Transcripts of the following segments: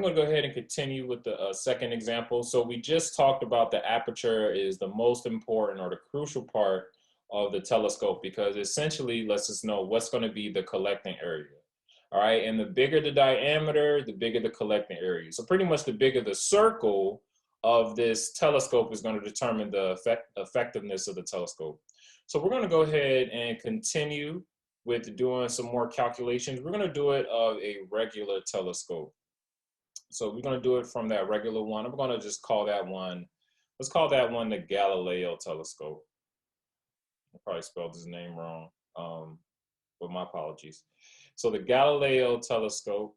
going to go ahead and continue with the second example. So we just talked about the aperture is the most important or the crucial part of the telescope because essentially lets us know what's going to be the collecting area. All right, and the bigger the diameter, the bigger the collecting area. So pretty much the bigger the circle of this telescope is going to determine the effectiveness of the telescope. So we're going to go ahead and continue with doing some more calculations. We're going to do it of a regular telescope. So we're going to do it from that regular one. I'm going to just call that one, let's call that one the Galileo telescope. I probably spelled his name wrong, but my apologies. So the Galileo telescope,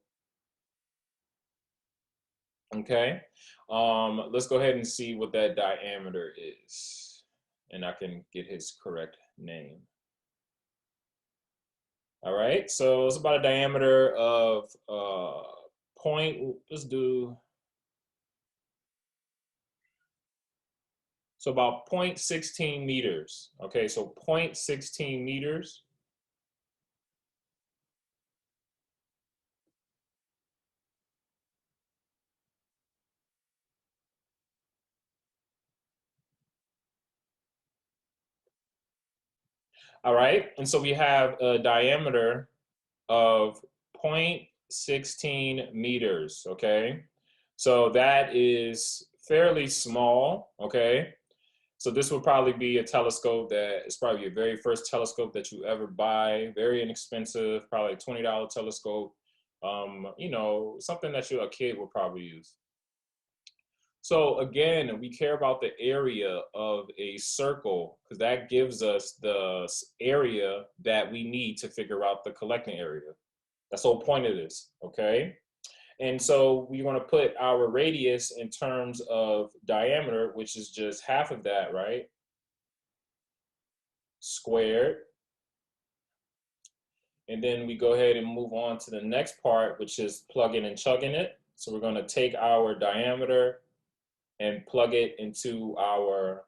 okay? Let's go ahead and see what that diameter is, and I can get his correct name. All right, so it's about a diameter of let's do, so about 0.16 meters. Okay, so 0.16 meters. All right, and so we have a diameter of 0.16 meters, okay? So that is fairly small, okay? So this would probably be a telescope that is probably your very first telescope that you ever buy, very inexpensive, probably a $20 telescope, you know, something that a kid would probably use. So again, we care about the area of a circle because that gives us the area that we need to figure out the collecting area. That's the whole point of this, okay? And so we want to put our radius in terms of diameter, which is just half of that, right? Squared. And then we go ahead and move on to the next part, which is plugging and chugging it. So we're going to take our diameter and plug it into our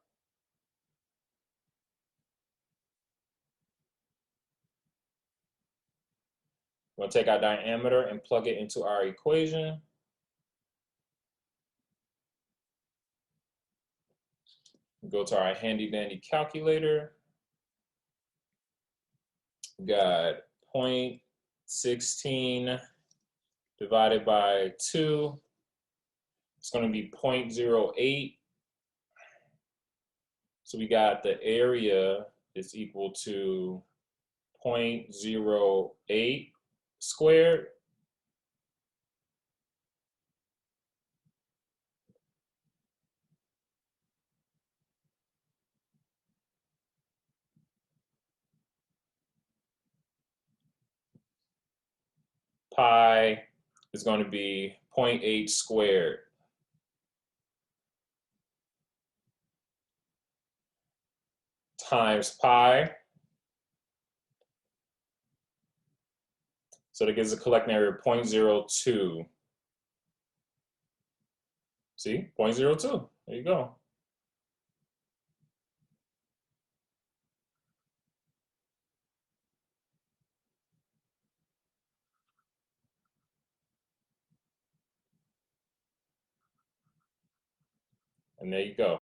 diameter and plug it into our equation. Go to our handy dandy calculator. We got 0.16 divided by 2. It's going to be 0.08. So we got the area is equal to 0.08 squared. Pi is going to be 0.8 squared. Times pi. So that gives a collecting area of 0.02. See, 0.02. There you go. And there you go.